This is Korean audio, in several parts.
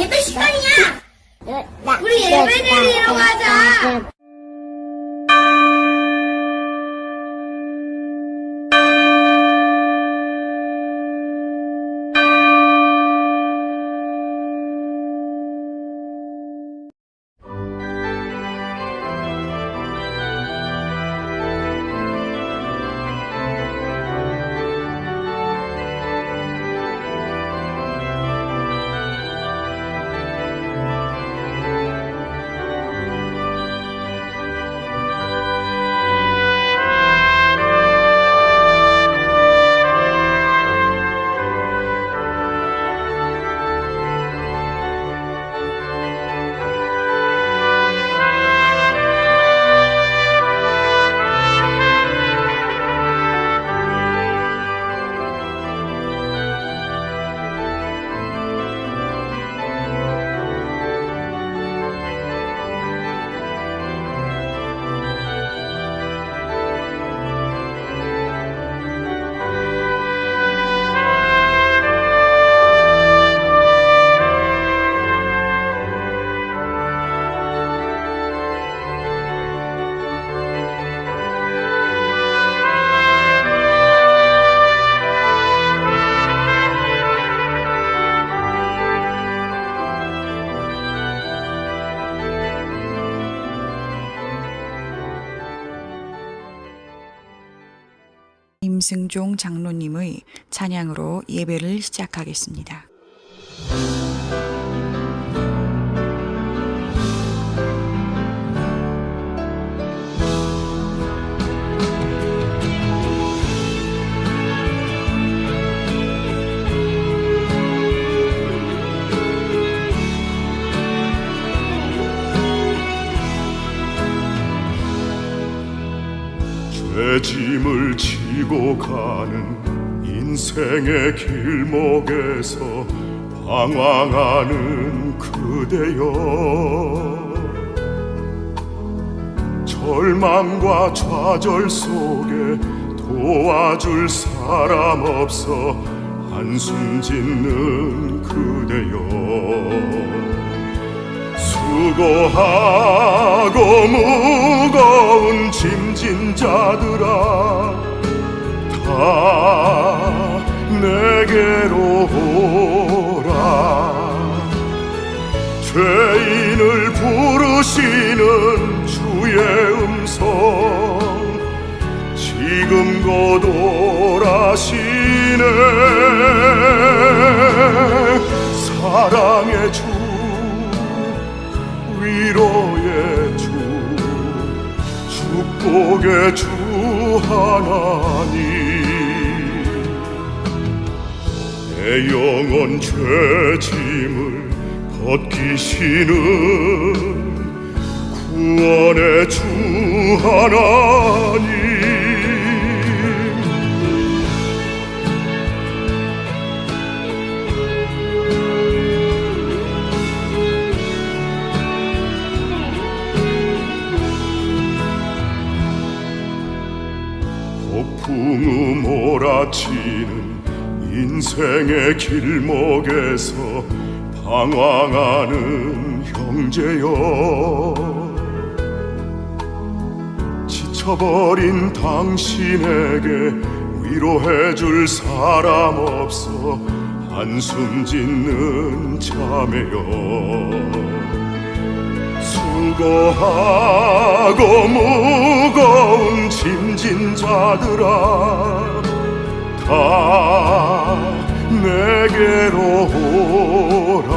예배 시간이야. 우리 예배 드리러 가자. 임승종 장로님의 찬양으로 예배를 시작하겠습니다. 죄 짐을 지고 가는 인생의 길목에서 방황하는 그대여, 절망과 좌절 속에 도와줄 사람 없어 한숨 짓는 그대여, 수고하고 무거운 짐진 자들아 다 내게로 오라. 죄인을 부르시는 주의 음성 지금 곧 오라시네. 사랑의 주, 위로의 주, 축복의 주 하나님, 내 영혼 죄짐을 벗기시는 구원의 주 하나님, 폭풍우 몰아치는 인생의 길목에서 방황하는 형제여, 지쳐버린 당신에게 위로해줄 사람 없어 한숨 짓는 자매여, 수고하고 무거운 짐진 자들아 다 내게로 오라.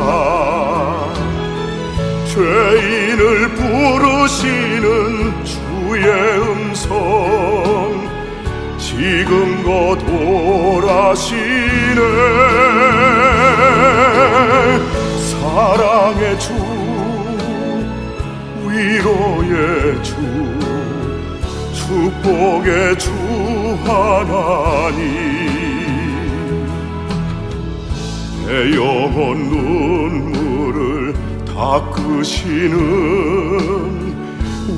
죄인을 부르시는 주의 음성 지금 곧 오라시네. 사랑의 주, 위로의 주, 축복의 주 하나님, 내 영혼 눈물을 닦으시는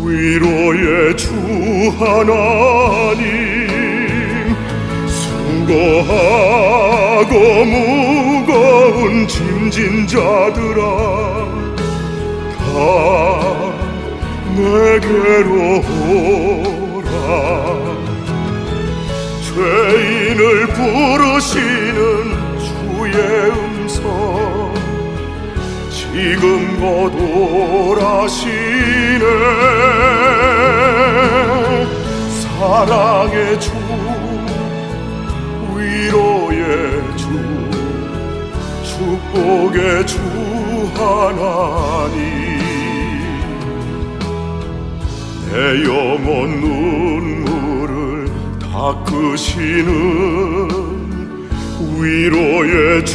위로의 주 하나님, 수고하고 무거운 짐 숨진 자들아 다 내게로 오라. 죄인을 부르시는 주의 음성 지금 곧 오라시네. 사랑의 주 위로의 주 축복의 주 하나님 내 영혼 눈물을 닦으시는 위로의 주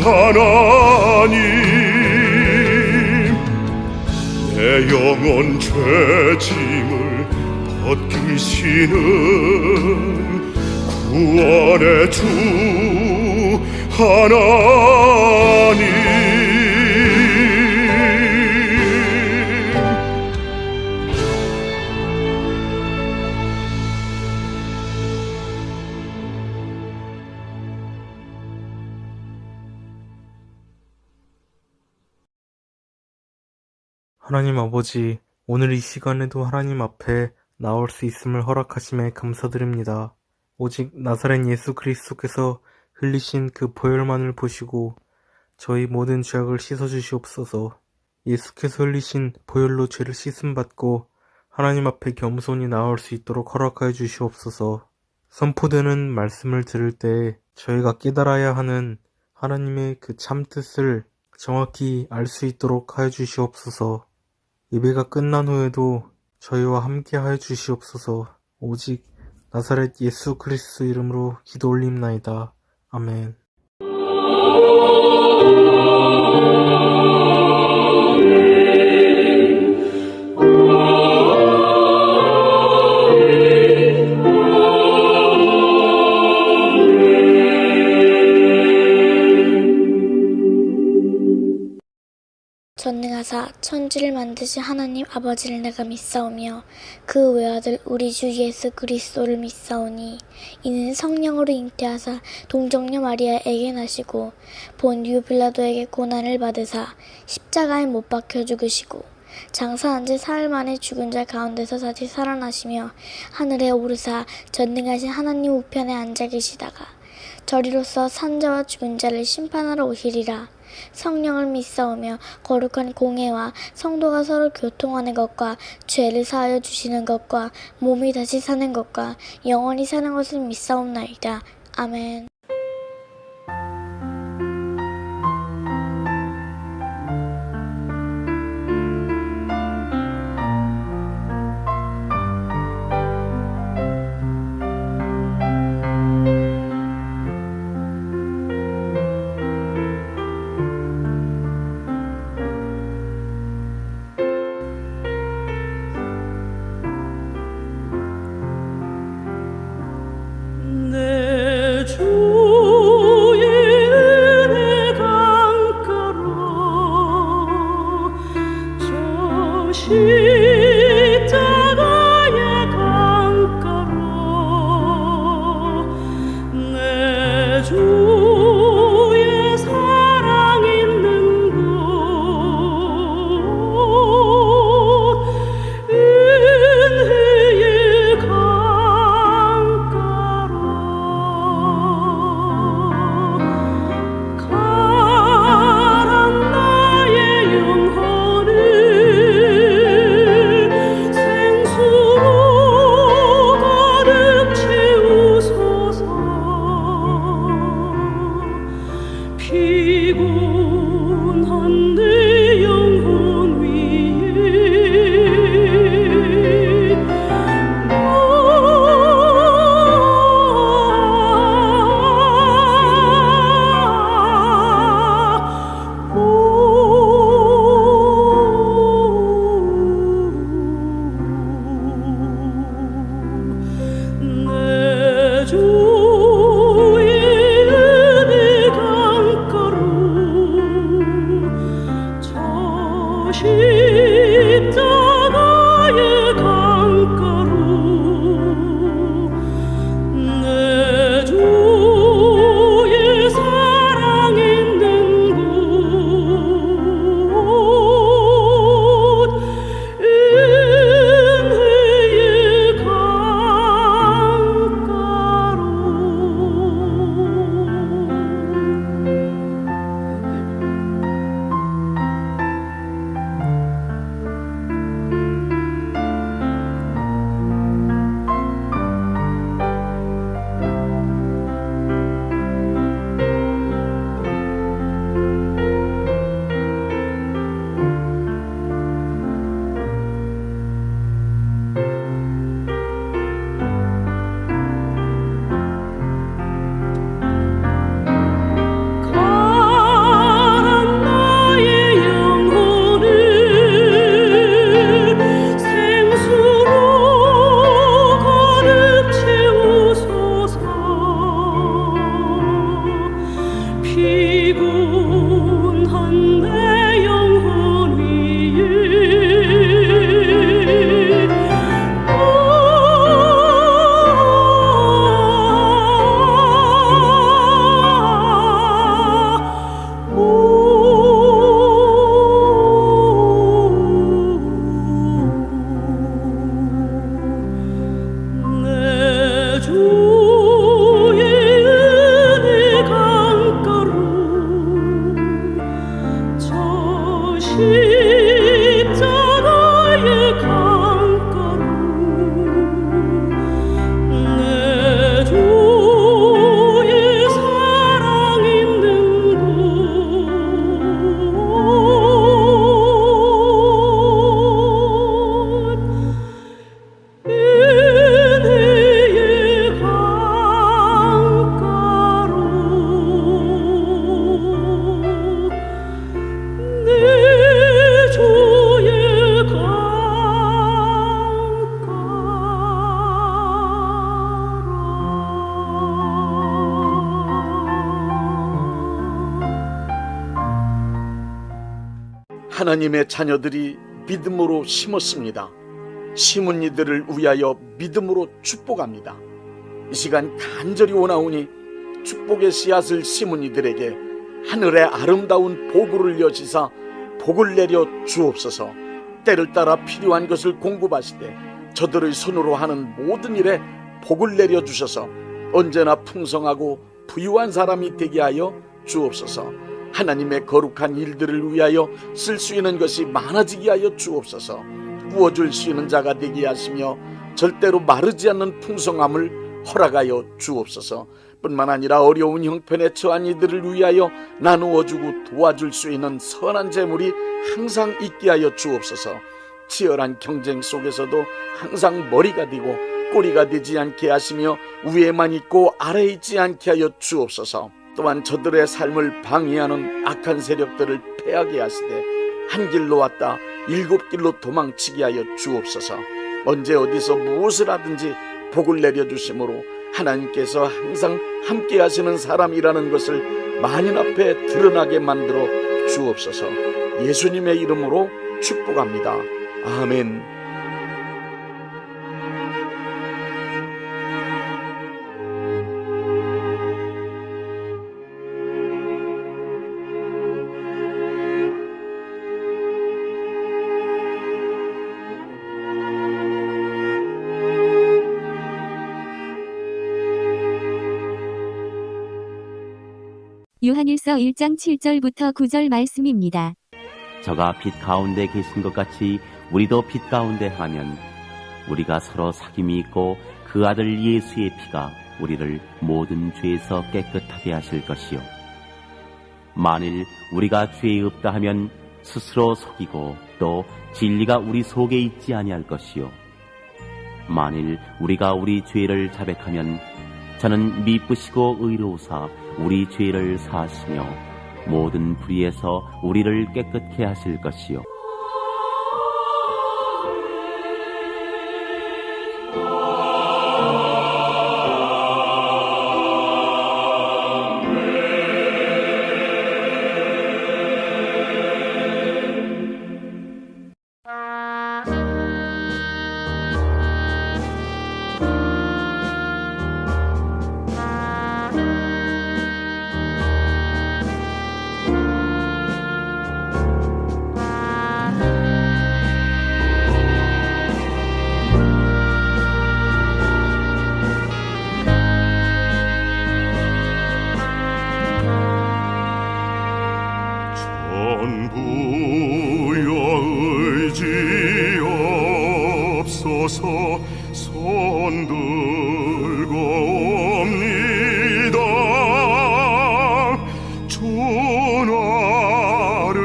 하나님 내 영혼 죄짐을 벗기시는 구원의 주 하나님. 하나님 아버지, 오늘 이 시간에도 하나님 앞에 나올 수 있음을 허락하심에 감사드립니다. 오직 나사렛 예수 그리스도께서 흘리신 그 보혈만을 보시고 저희 모든 죄악을 씻어주시옵소서. 예수께서 흘리신 보혈로 죄를 씻음받고 하나님 앞에 겸손히 나올 수 있도록 허락하여 주시옵소서. 선포되는 말씀을 들을 때 저희가 깨달아야 하는 하나님의 그 참뜻을 정확히 알 수 있도록 하여 주시옵소서. 예배가 끝난 후에도 저희와 함께 하여 주시옵소서. 오직 나사렛 예수 그리스도 이름으로 기도 올립나이다. 아멘. 전능하사 천지를 만드신 하나님 아버지를 내가 믿사오며 그 외아들 우리 주 예수 그리스도를 믿사오니 이는 성령으로 잉태하사 동정녀 마리아에게 나시고 본디오 빌라도에게 고난을 받으사 십자가에 못 박혀 죽으시고 장사한 지 사흘 만에 죽은 자 가운데서 다시 살아나시며 하늘에 오르사 전능하신 하나님 우편에 앉아 계시다가 저리로서 산자와 죽은 자를 심판하러 오시리라. 성령을 믿사오며 거룩한 공회와 성도가 서로 교통하는 것과 죄를 사하여 주시는 것과 몸이 다시 사는 것과 영원히 사는 것을 믿사옵나이다. 아멘. 내 주의 사랑 있는 곳 하나님의 자녀들이 믿음으로 심었습니다. 심은 이들을 위하여 믿음으로 축복합니다. 이 시간 간절히 원하오니 축복의 씨앗을 심은 이들에게 하늘의 아름다운 보고를 여시사 복을 내려 주옵소서. 때를 따라 필요한 것을 공급하시되 저들의 손으로 하는 모든 일에 복을 내려 주셔서 언제나 풍성하고 부유한 사람이 되게 하여 주옵소서. 하나님의 거룩한 일들을 위하여 쓸 수 있는 것이 많아지게 하여 주옵소서. 부어줄 수 있는 자가 되게 하시며 절대로 마르지 않는 풍성함을 허락하여 주옵소서. 뿐만 아니라 어려운 형편에 처한 이들을 위하여 나누어주고 도와줄 수 있는 선한 재물이 항상 있게 하여 주옵소서. 치열한 경쟁 속에서도 항상 머리가 되고 꼬리가 되지 않게 하시며 위에만 있고 아래에 있지 않게 하여 주옵소서. 또한 저들의 삶을 방해하는 악한 세력들을 패하게 하시되 한 길로 왔다 7길로 도망치게 하여 주옵소서. 언제 어디서 무엇을 하든지 복을 내려주심으로 하나님께서 항상 함께 하시는 사람이라는 것을 만인 앞에 드러나게 만들어 주옵소서. 예수님의 이름으로 축복합니다. 아멘. 요한일서 1장 7절부터 9절 말씀입니다. 저가 빛 가운데 계신 것 같이 우리도 빛 가운데 하면 우리가 서로 사귐이 있고 그 아들 예수의 피가 우리를 모든 죄에서 깨끗하게 하실 것이요. 만일 우리가 죄에 없다 하면 스스로 속이고 또 진리가 우리 속에 있지 아니할 것이요. 만일 우리가 우리 죄를 자백하면 저는 미쁘시고 의로우사 우리 죄를 사하시며 모든 불의에서 우리를 깨끗게 하실 것이요. 전부여 의지 없소서 손 들고 옵니다. 주 나를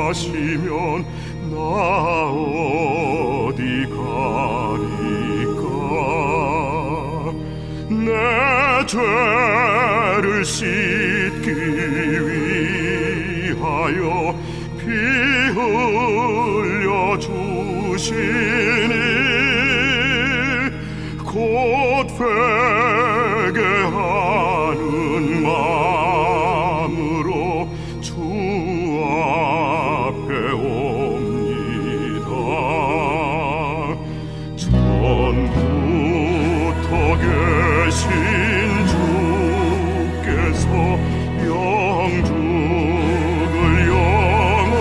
박대하시면 나 어디 가리까. 내 죄를 씻기 위하여 피 흘려 주시니 곧 회개하는 마음으로 주 앞에 옵니다. 전부터 계신 주께서 영죽을 영원을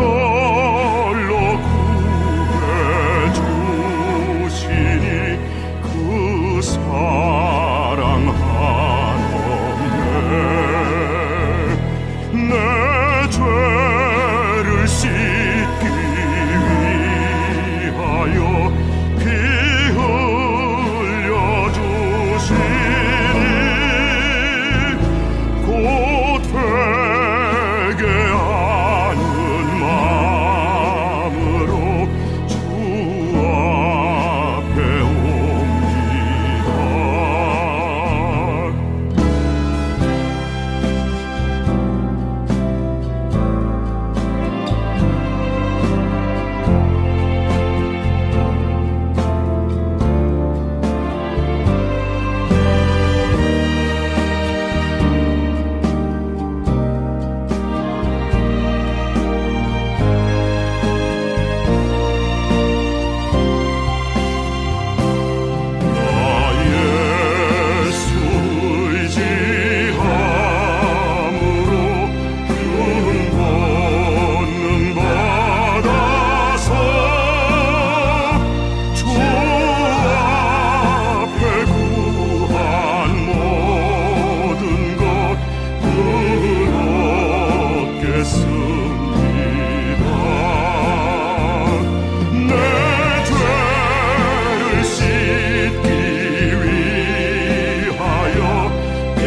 보혈로 구해주시니 그 사랑 한없네. 내 죄를 씻기 위하여 피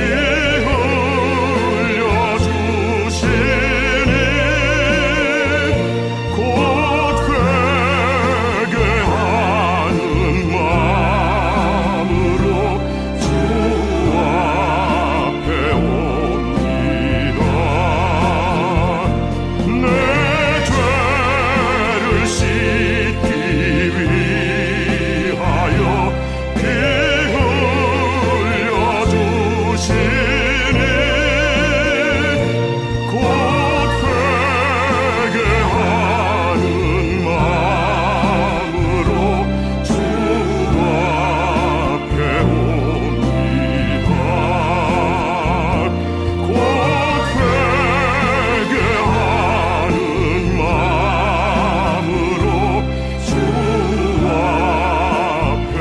흘려 주시니 곧 회개하는 마음으로 주 앞에 옵니다. 내 죄를 씻기 위하여 피 흘려 주시니 곧 회개하는 마음으로 주 앞에 옵니다. 곧 회개하는 마음으로 주 앞에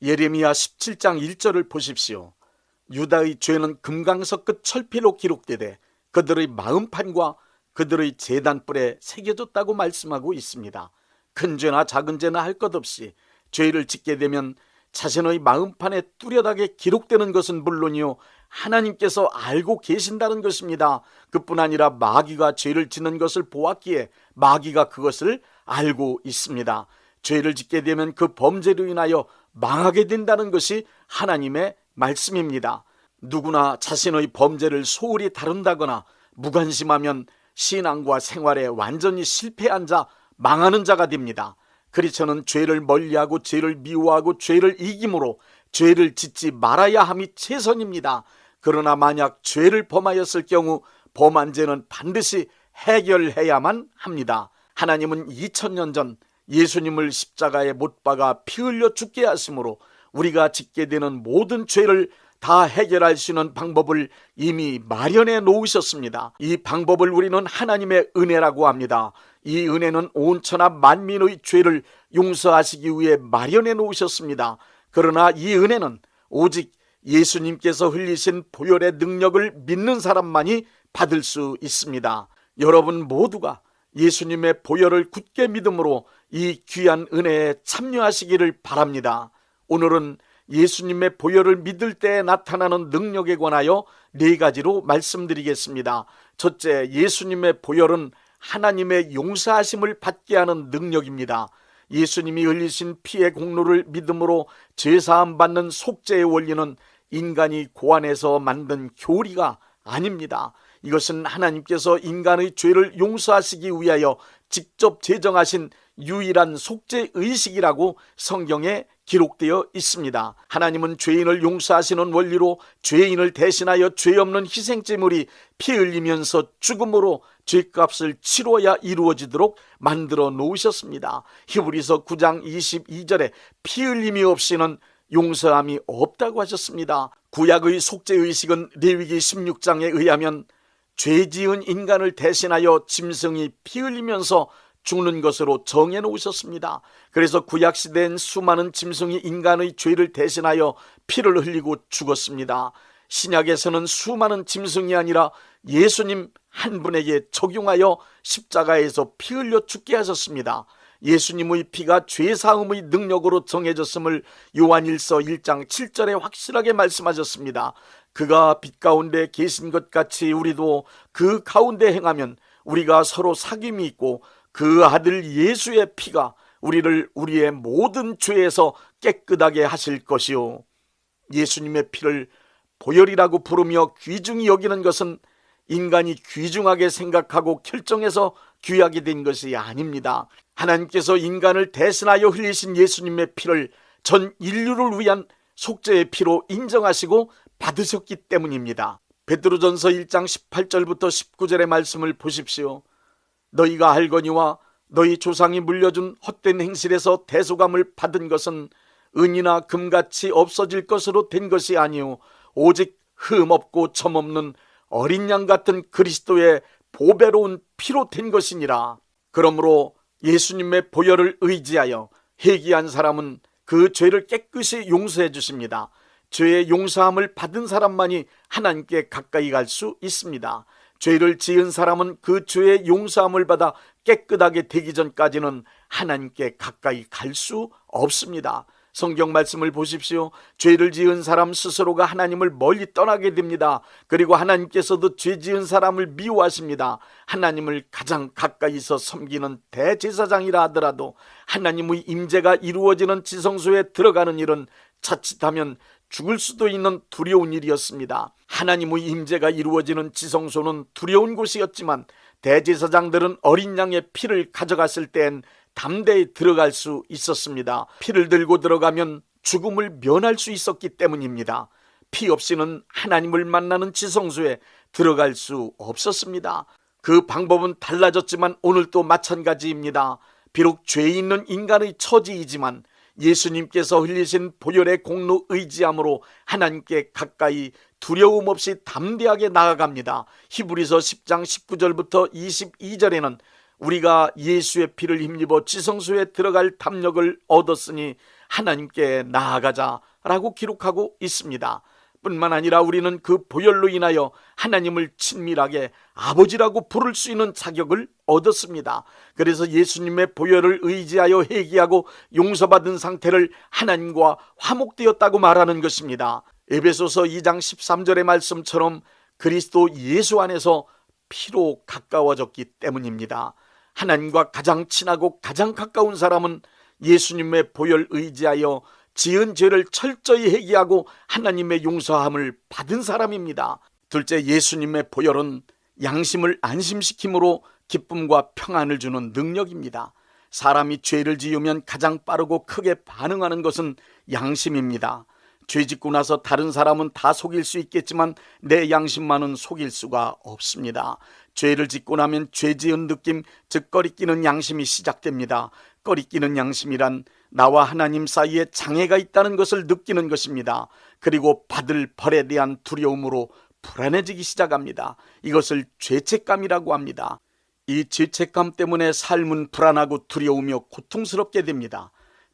예레미야 17장 1절을 보십시오. 유다의 죄는 금강석 끝 철피로 기록되되 그들의 마음판과 그들의 제단뿔에 새겨졌다고 말씀하고 있습니다. 큰 죄나 작은 죄나 할 것 없이 죄를 짓게 되면 자신의 마음판에 뚜렷하게 기록되는 것은 물론이요, 하나님께서 알고 계신다는 것입니다. 그뿐 아니라 마귀가 죄를 짓는 것을 보았기에 마귀가 그것을 알고 있습니다. 죄를 짓게 되면 그 범죄로 인하여 망하게 된다는 것이 하나님의 말씀입니다. 누구나 자신의 범죄를 소홀히 다룬다거나 무관심하면 신앙과 생활에 완전히 실패한 자, 망하는 자가 됩니다. 크리스천은 죄를 멀리하고 죄를 미워하고 죄를 이김으로 죄를 짓지 말아야 함이 최선입니다. 그러나 만약 죄를 범하였을 경우 범한 죄는 반드시 해결해야만 합니다. 하나님은 2000년 전 예수님을 십자가에 못 박아 피 흘려 죽게 하심으로 우리가 짓게 되는 모든 죄를 다 해결할 수 있는 방법을 이미 마련해 놓으셨습니다. 이 방법을 우리는 하나님의 은혜라고 합니다. 이 은혜는 온 천하 만민의 죄를 용서하시기 위해 마련해 놓으셨습니다. 그러나 이 은혜는 오직 예수님께서 흘리신 보혈의 능력을 믿는 사람만이 받을 수 있습니다. 여러분 모두가 예수님의 보혈을 굳게 믿음으로 이 귀한 은혜에 참여하시기를 바랍니다. 오늘은 예수님의 보혈을 믿을 때 나타나는 능력에 관하여 4가지로 말씀드리겠습니다. 첫째, 예수님의 보혈은 하나님의 용서하심을 받게 하는 능력입니다. 예수님이 흘리신 피의 공로를 믿음으로 죄사함 받는 속죄의 원리는 인간이 고안해서 만든 교리가 아닙니다. 이것은 하나님께서 인간의 죄를 용서하시기 위하여 직접 제정하신 유일한 속죄 의식이라고 성경에 기록되어 있습니다. 하나님은 죄인을 용서하시는 원리로 죄인을 대신하여 죄 없는 희생제물이 피 흘리면서 죽음으로 죄값을 치러야 이루어지도록 만들어 놓으셨습니다. 히브리서 9장 22절에 피 흘림이 없이는 용서함이 없다고 하셨습니다. 구약의 속죄의식은 레위기 16장에 의하면 죄 지은 인간을 대신하여 짐승이 피 흘리면서 죽는 것으로 정해 놓으셨습니다. 그래서 구약시대엔 수많은 짐승이 인간의 죄를 대신하여 피를 흘리고 죽었습니다. 신약에서는 수많은 짐승이 아니라 예수님 한 분에게 적용하여 십자가에서 피 흘려 죽게 하셨습니다. 예수님의 피가 죄사함의 능력으로 정해졌음을 요한일서 1장 7절에 확실하게 말씀하셨습니다. 그가 빛 가운데 계신 것 같이 우리도 그 가운데 행하면 우리가 서로 사귐이 있고 그 아들 예수의 피가 우리를 우리의 모든 죄에서 깨끗하게 하실 것이요. 예수님의 피를 보혈이라고 부르며 귀중히 여기는 것은 인간이 귀중하게 생각하고 결정해서 귀하게 된 것이 아닙니다. 하나님께서 인간을 대신하여 흘리신 예수님의 피를 전 인류를 위한 속죄의 피로 인정하시고 받으셨기 때문입니다. 베드로전서 1장 18절부터 19절의 말씀을 보십시오. 너희가 알거니와 너희 조상이 물려준 헛된 행실에서 대속함을 받은 것은 은이나 금같이 없어질 것으로 된 것이 아니요 오직 흠없고 점없는 어린 양 같은 그리스도의 보배로운 피로 된 것이니라. 그러므로 예수님의 보혈을 의지하여 회개한 사람은 그 죄를 깨끗이 용서해 주십니다. 죄의 용서함을 받은 사람만이 하나님께 가까이 갈 수 있습니다. 죄를 지은 사람은 그 죄의 용서함을 받아 깨끗하게 되기 전까지는 하나님께 가까이 갈 수 없습니다. 성경 말씀을 보십시오. 죄를 지은 사람 스스로가 하나님을 멀리 떠나게 됩니다. 그리고 하나님께서도 죄 지은 사람을 미워하십니다. 하나님을 가장 가까이서 섬기는 대제사장이라 하더라도 하나님의 임재가 이루어지는 지성소에 들어가는 일은 자칫하면 죽을 수도 있는 두려운 일이었습니다. 하나님의 임재가 이루어지는 지성소는 두려운 곳이었지만 대제사장들은 어린 양의 피를 가져갔을 땐 담대히 들어갈 수 있었습니다. 피를 들고 들어가면 죽음을 면할 수 있었기 때문입니다. 피 없이는 하나님을 만나는 지성소에 들어갈 수 없었습니다. 그 방법은 달라졌지만 오늘도 마찬가지입니다. 비록 죄 있는 인간의 처지이지만 예수님께서 흘리신 보혈의 공로 의지함으로 하나님께 가까이 두려움 없이 담대하게 나아갑니다. 히브리서 10장 19절부터 22절에는 우리가 예수의 피를 힘입어 지성소에 들어갈 담력을 얻었으니 하나님께 나아가자라고 기록하고 있습니다. 뿐만 아니라 우리는 그 보혈로 인하여 하나님을 친밀하게 아버지라고 부를 수 있는 자격을 얻었습니다. 그래서 예수님의 보혈을 의지하여 회개하고 용서받은 상태를 하나님과 화목되었다고 말하는 것입니다. 에베소서 2장 13절의 말씀처럼 그리스도 예수 안에서 피로 가까워졌기 때문입니다. 하나님과 가장 친하고 가장 가까운 사람은 예수님의 보혈 의지하여 지은 죄를 철저히 회개하고 하나님의 용서함을 받은 사람입니다. 둘째, 예수님의 보혈은 양심을 안심시킴으로 기쁨과 평안을 주는 능력입니다. 사람이 죄를 지으면 가장 빠르고 크게 반응하는 것은 양심입니다. 죄 짓고 나서 다른 사람은 다 속일 수 있겠지만 내 양심만은 속일 수가 없습니다. 죄를 짓고 나면 죄 지은 느낌, 즉 꺼리끼는 양심이 시작됩니다. 꺼리끼는 양심이란 나와 하나님 사이에 장애가 있다는 것을 느끼는 것입니다. 그리고 받을 벌에 대한 두려움으로 불안해지기 시작합니다. 이것을 죄책감이라고 합니다. 이 죄책감 때문에 삶은 불안하고 두려우며 고통스럽게 됩니다.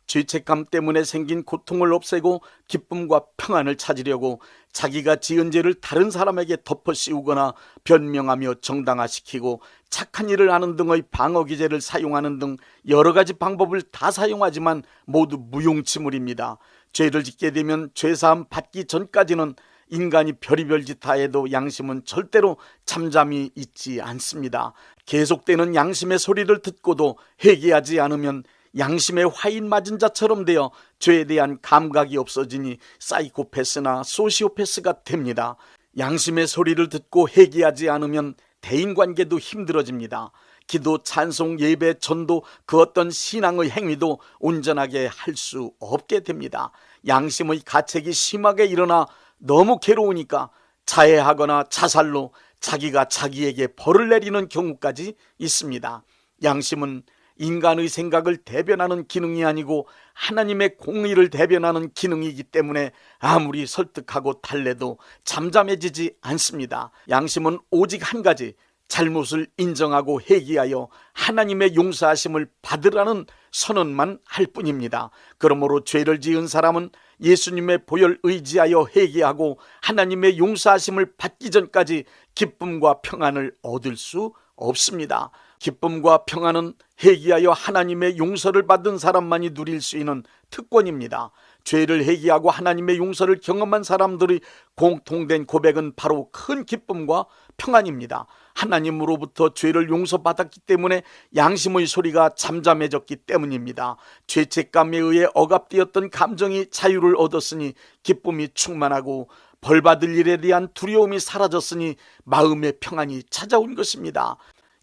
죄책감 때문에 생긴 고통을 없애고 기쁨과 평안을 찾으려고 자기가 지은 죄를 다른 사람에게 덮어 씌우거나 변명하며 정당화시키고 착한 일을 하는 등의 방어 기제를 사용하는 등 여러 가지 방법을 다 사용하지만 모두 무용지물입니다. 죄를 짓게 되면 죄사함 받기 전까지는 인간이 별의별 짓 다 해도 양심은 절대로 잠잠히 있지 않습니다. 계속되는 양심의 소리를 듣고도 회개하지 않으면 양심의 화인 맞은 자처럼 되어 죄에 대한 감각이 없어지니 사이코패스나 소시오패스가 됩니다. 양심의 소리를 듣고 회개하지 않으면 대인관계도 힘들어집니다. 기도, 찬송, 예배, 전도, 그 어떤 신앙의 행위도 온전하게 할 수 없게 됩니다. 양심의 가책이 심하게 일어나 너무 괴로우니까 자해하거나 자살로 자기가 자기에게 벌을 내리는 경우까지 있습니다. 양심은 인간의 생각을 대변하는 기능이 아니고 하나님의 공의를 대변하는 기능이기 때문에 아무리 설득하고 달래도 잠잠해지지 않습니다. 양심은 오직 한 가지, 잘못을 인정하고 회개하여 하나님의 용서하심을 받으라는 선언만 할 뿐입니다. 그러므로 죄를 지은 사람은 예수님의 보혈 의지하여 회개하고 하나님의 용서하심을 받기 전까지 기쁨과 평안을 얻을 수 없습니다. 기쁨과 평안은 회개하여 하나님의 용서를 받은 사람만이 누릴 수 있는 특권입니다. 죄를 회개하고 하나님의 용서를 경험한 사람들의 공통된 고백은 바로 큰 기쁨과 평안입니다. 하나님으로부터 죄를 용서받았기 때문에 양심의 소리가 잠잠해졌기 때문입니다. 죄책감에 의해 억압되었던 감정이 자유를 얻었으니 기쁨이 충만하고 벌받을 일에 대한 두려움이 사라졌으니 마음의 평안이 찾아온 것입니다.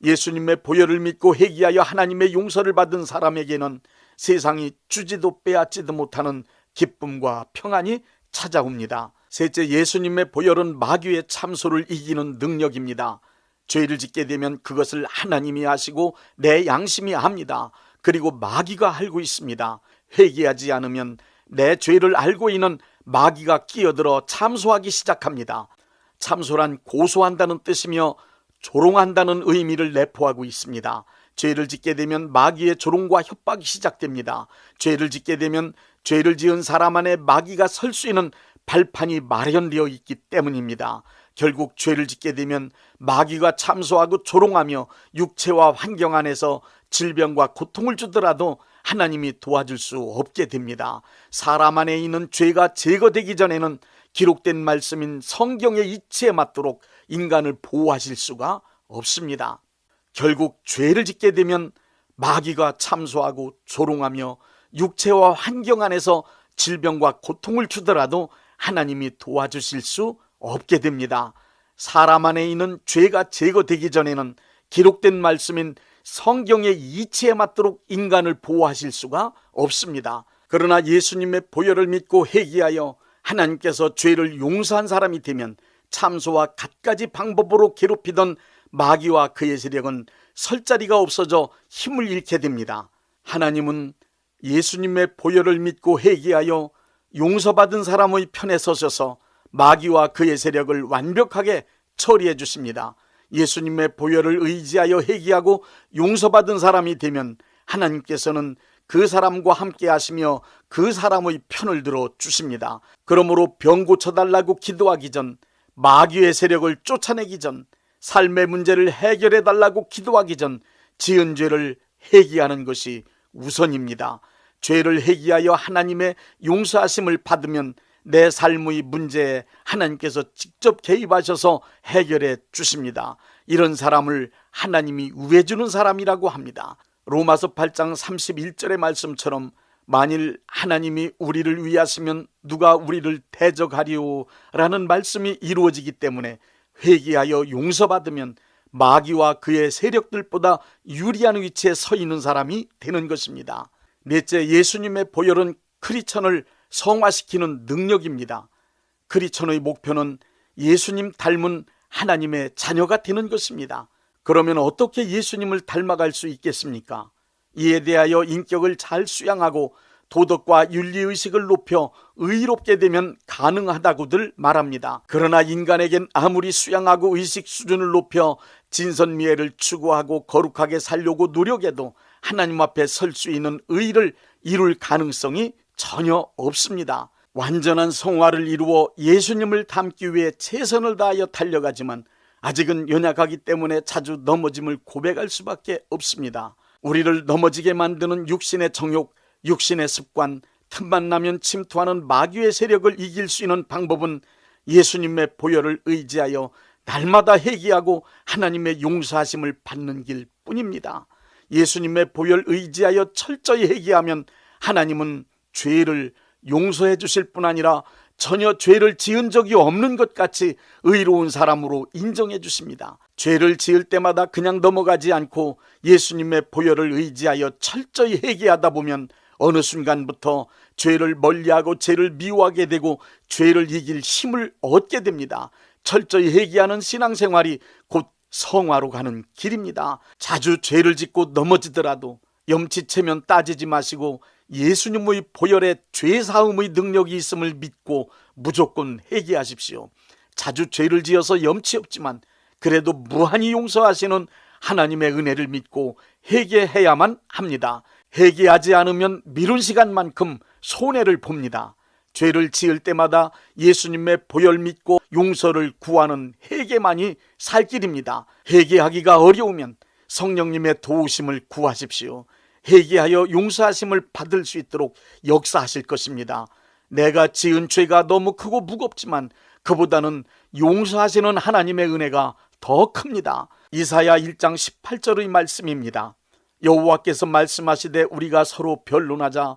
예수님의 보혈을 믿고 회개하여 하나님의 용서를 받은 사람에게는 세상이 주지도 빼앗지도 못하는 기쁨과 평안이 찾아옵니다. 셋째, 예수님의 보혈은 마귀의 참소를 이기는 능력입니다. 죄를 짓게 되면 그것을 하나님이 아시고 내 양심이 압니다. 그리고 마귀가 알고 있습니다. 회개하지 않으면 내 죄를 알고 있는 마귀가 끼어들어 참소하기 시작합니다. 참소란 고소한다는 뜻이며 조롱한다는 의미를 내포하고 있습니다. 죄를 짓게 되면 마귀의 조롱과 협박이 시작됩니다. 죄를 짓게 되면 죄를 지은 사람 안에 마귀가 설 수 있는 발판이 마련되어 있기 때문입니다. 결국 죄를 짓게 되면 마귀가 참소하고 조롱하며 육체와 환경 안에서 질병과 고통을 주더라도 하나님이 도와줄 수 없게 됩니다. 사람 안에 있는 죄가 제거되기 전에는 기록된 말씀인 성경의 이치에 맞도록 인간을 보호하실 수가 없습니다. 결국 죄를 짓게 되면 마귀가 참소하고 조롱하며 육체와 환경 안에서 질병과 고통을 주더라도 하나님이 도와주실 수 없게 됩니다. 사람 안에 있는 죄가 제거되기 전에는 기록된 말씀인 성경의 이치에 맞도록 인간을 보호하실 수가 없습니다. 그러나 예수님의 보혈을 믿고 회개하여 하나님께서 죄를 용서한 사람이 되면 참소와 갖가지 방법으로 괴롭히던 마귀와 그의 세력은 설 자리가 없어져 힘을 잃게 됩니다. 하나님은 예수님의 보혈을 믿고 회개하여 용서받은 사람의 편에 서셔서 마귀와 그의 세력을 완벽하게 처리해 주십니다. 예수님의 보혈을 의지하여 회개하고 용서받은 사람이 되면 하나님께서는 그 사람과 함께 하시며 그 사람의 편을 들어 주십니다. 그러므로 병 고쳐달라고 기도하기 전, 마귀의 세력을 쫓아내기 전, 삶의 문제를 해결해 달라고 기도하기 전 지은 죄를 회개하는 것이 우선입니다. 죄를 회개하여 하나님의 용서하심을 받으면 내 삶의 문제에 하나님께서 직접 개입하셔서 해결해 주십니다. 이런 사람을 하나님이 우애주는 사람이라고 합니다. 로마서 8장 31절의 말씀처럼 만일 하나님이 우리를 위하시면 누가 우리를 대적하리오 라는 말씀이 이루어지기 때문에 회개하여 용서받으면 마귀와 그의 세력들보다 유리한 위치에 서 있는 사람이 되는 것입니다. 넷째, 예수님의 보혈은 크리스천을 성화시키는 능력입니다. 크리스천의 목표는 예수님 닮은 하나님의 자녀가 되는 것입니다. 그러면 어떻게 예수님을 닮아갈 수 있겠습니까? 이에 대하여 인격을 잘 수양하고 도덕과 윤리의식을 높여 의롭게 되면 가능하다고들 말합니다. 그러나 인간에겐 아무리 수양하고 의식 수준을 높여 진선미애를 추구하고 거룩하게 살려고 노력해도 하나님 앞에 설 수 있는 의를 이룰 가능성이 전혀 없습니다. 완전한 성화를 이루어 예수님을 닮기 위해 최선을 다하여 달려가지만 아직은 연약하기 때문에 자주 넘어짐을 고백할 수밖에 없습니다. 우리를 넘어지게 만드는 육신의 정욕, 육신의 습관, 틈만 나면 침투하는 마귀의 세력을 이길 수 있는 방법은 예수님의 보혈을 의지하여 날마다 회개하고 하나님의 용서하심을 받는 길 뿐입니다. 예수님의 보혈 의지하여 철저히 회개하면 하나님은 죄를 용서해 주실 뿐 아니라 전혀 죄를 지은 적이 없는 것 같이 의로운 사람으로 인정해 주십니다. 죄를 지을 때마다 그냥 넘어가지 않고 예수님의 보혈을 의지하여 철저히 회개하다 보면 어느 순간부터 죄를 멀리하고 죄를 미워하게 되고 죄를 이길 힘을 얻게 됩니다. 철저히 회개하는 신앙생활이 곧 성화로 가는 길입니다. 자주 죄를 짓고 넘어지더라도 염치채면 따지지 마시고 예수님의 보혈에 죄사함의 능력이 있음을 믿고 무조건 회개하십시오. 자주 죄를 지어서 염치 없지만 그래도 무한히 용서하시는 하나님의 은혜를 믿고 회개해야만 합니다. 회개하지 않으면 미룬 시간만큼 손해를 봅니다. 죄를 지을 때마다 예수님의 보혈 믿고 용서를 구하는 회개만이 살 길입니다. 회개하기가 어려우면 성령님의 도우심을 구하십시오. 회개하여 용서하심을 받을 수 있도록 역사하실 것입니다. 내가 지은 죄가 너무 크고 무겁지만 그보다는 용서하시는 하나님의 은혜가 더 큽니다. 이사야 1장 18절의 말씀입니다. 여호와께서 말씀하시되 우리가 서로 변론하자.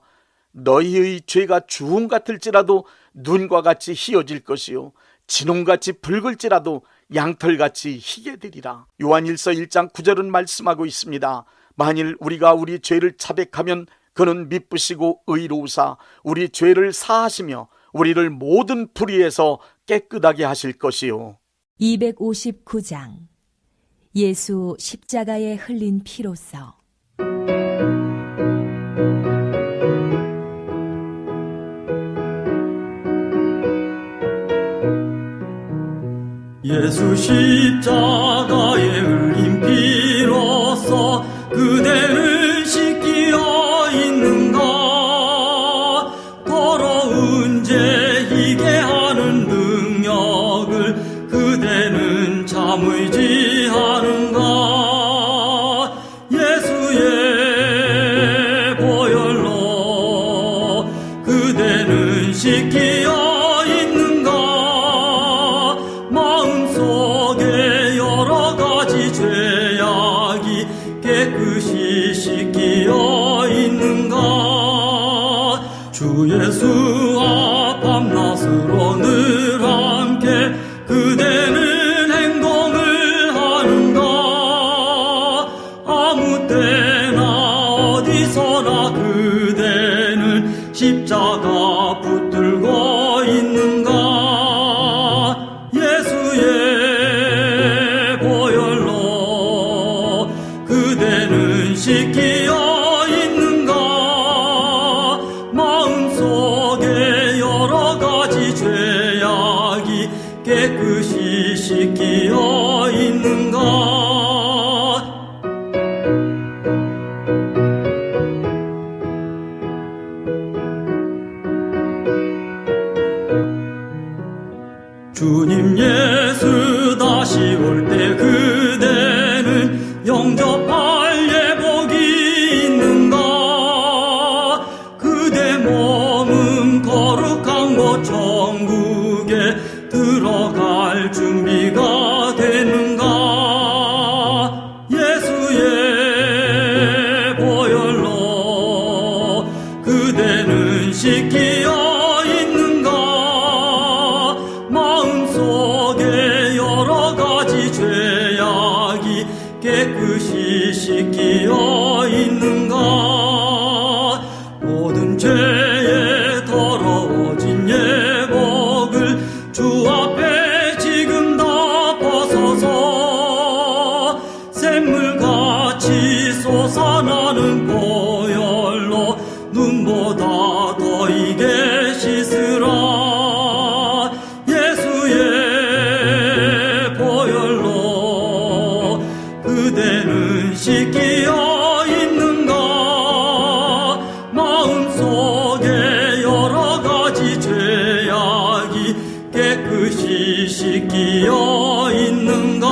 너희의 죄가 주홍 같을지라도 눈과 같이 희어질 것이요 진홍같이 붉을지라도 양털같이 희게 되리라. 요한일서 1장 9절은 말씀하고 있습니다. 만일 우리가 우리 죄를 자백하면 그는 미쁘시고 의로우사 우리 죄를 사하시며 우리를 모든 불의에서 깨끗하게 하실 것이요. 259장 예수 십자가에 흘린 피로써. 예수 십자가에 흘린 피로써 그대는 씻기어 있는가. 더러운 죄 희게 하는 능력을 그대는 참 의지하는가. 예수의 보혈로 그대는 씻기어 있는가. 마음속에 여러 가지 죄악이 깨끗이 씻기어 있는가. 주 예수 앞 밤낮으로 늘 함께 그대는 행동을 하는가. 아무 때나 어디서나 그대는 십자가 붙들고 있는가. 예수의 보혈로 그대는 씻기어 있는가. 마음속에 여러 가지 죄악이 깨끗이 씻기어 있는가. 주님 예수 다시 올 때 그대는 영접할 예복이 있는가. 그대 몸은 거룩한 곳 천국에 들어갈 준비가 되는가. 예수의 보혈로 그대는 씻기어 있는가. 마음속에 여러 가지 죄악이 깨끗이 씻기어 있는가. 모든 죄에 더러워진 예복을 주 앞에 지금 다 벗어서 샘물같이 솟아나는 보혈로 눈보다 더 이게 씻으라. 예수의 보혈로 그대는 씻기어 있는가. 마음속에 여러 가지 죄악이 깨끗이 씻기어 있는가.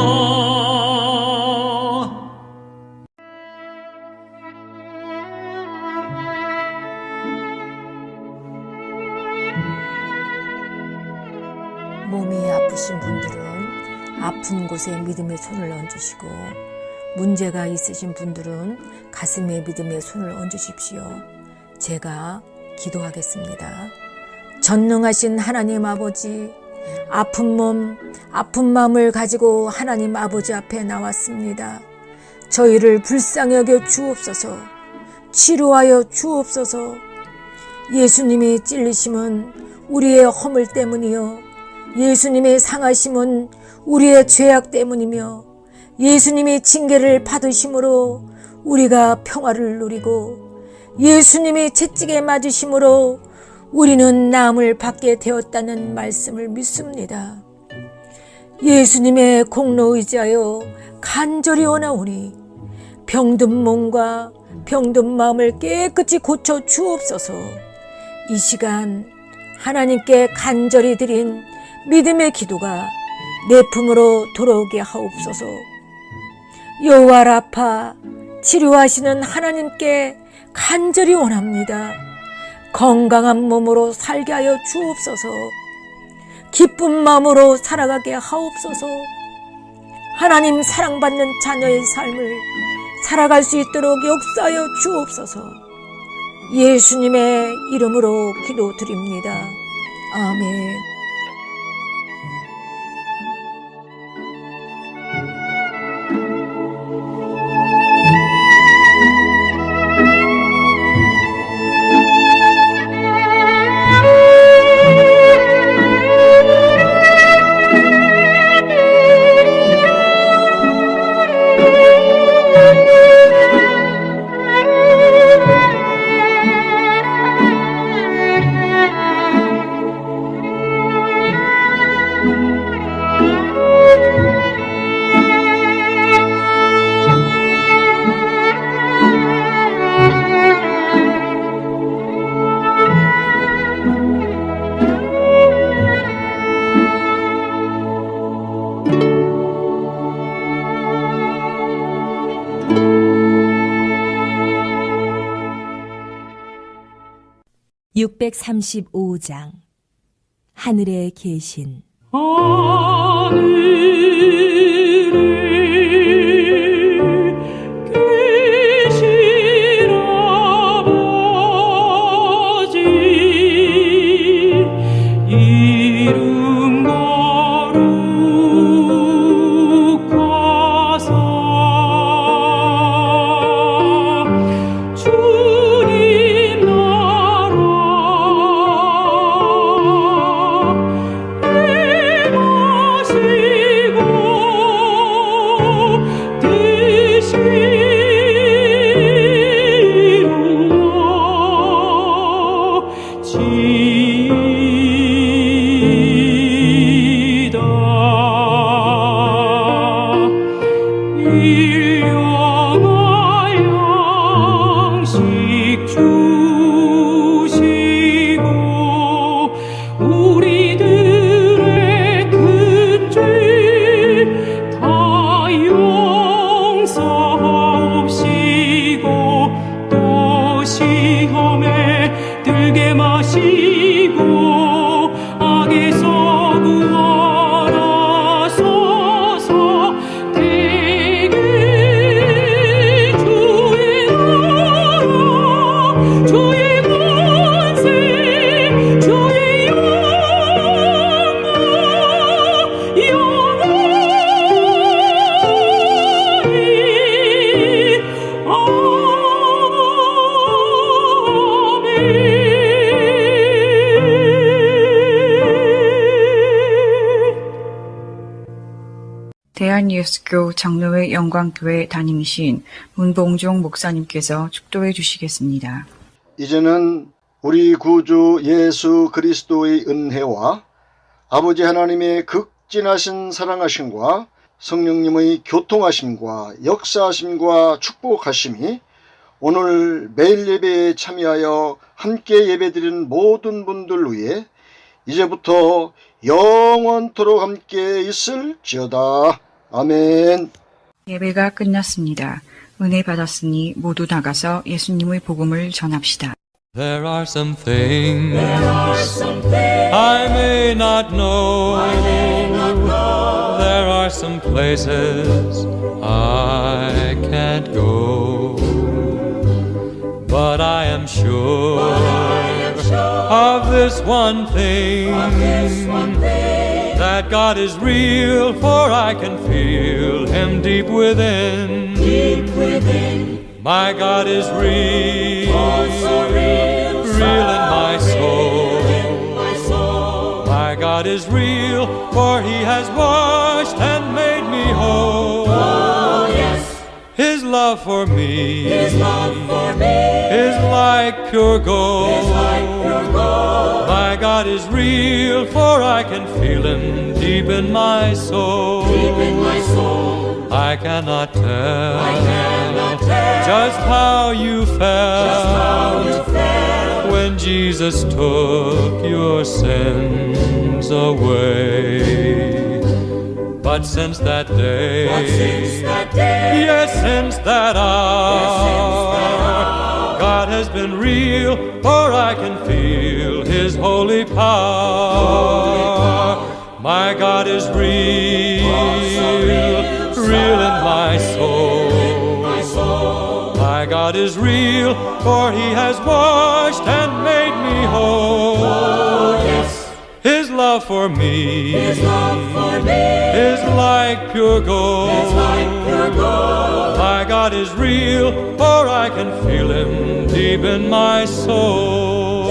몸이 아프신 분들은 아픈 곳에 믿음의 손을 얹으시고, 문제가 있으신 분들은 가슴에 믿음의 손을 얹으십시오. 제가 기도하겠습니다. 전능하신 하나님 아버지, 아픈 몸, 아픈 마음을 가지고 하나님 아버지 앞에 나왔습니다. 저희를 불쌍히 여겨 주옵소서. 치료하여 주옵소서. 예수님이 찔리심은 우리의 허물 때문이요, 예수님의 상하심은 우리의 죄악 때문이며, 예수님이 징계를 받으심으로 우리가 평화를 누리고, 예수님이 채찍에 맞으심으로 우리는 나음을 받게 되었다는 말씀을 믿습니다. 예수님의 공로 의지하여 간절히 원하오니 병든 몸과 병든 마음을 깨끗이 고쳐 주옵소서. 이 시간 하나님께 간절히 드린 믿음의 기도가 내 품으로 돌아오게 하옵소서. 여호와 라파, 치료하시는 하나님께 간절히 원합니다. 건강한 몸으로 살게 하여 주옵소서. 기쁜 마음으로 살아가게 하옵소서. 하나님 사랑받는 자녀의 삶을 살아갈 수 있도록 역사하여 주옵소서. 예수님의 이름으로 기도드립니다. 아멘. 635장 하늘에 계신 대한예수교 장로회 영광교회 담임이신 문봉종 목사님께서 축도해 주시겠습니다. 이제는 우리 구주 예수 그리스도의 은혜와 아버지 하나님의 극진하신 사랑하심과 성령님의 교통하심과 역사하심과 축복하심이 오늘 매일 예배에 참여하여 함께 예배드리는 모든 분들 위해 이제부터 영원토록 함께 있을지어다. 아멘. 예배가 끝났습니다. 은혜 받았으니 모두 나가서 예수님의 복음을 전합시다. There are some things I may not know. There are some places I can't go. But I am sure of this one thing, that God is real, for I can feel Him deep within. My God is real, real in my soul. My God is real, for He has washed and made me whole. His love for me is like pure gold. My God is real, for I can feel Him deep in my soul. I cannot tell just how you felt when Jesus took your sins away. But since that day, yes, since that hour, God has been real, for I can feel His holy power. My God is real, real in my soul. My God is real, for He has washed and made me whole. His love for me is like pure gold. My God is real, for I can feel Him deep in my soul.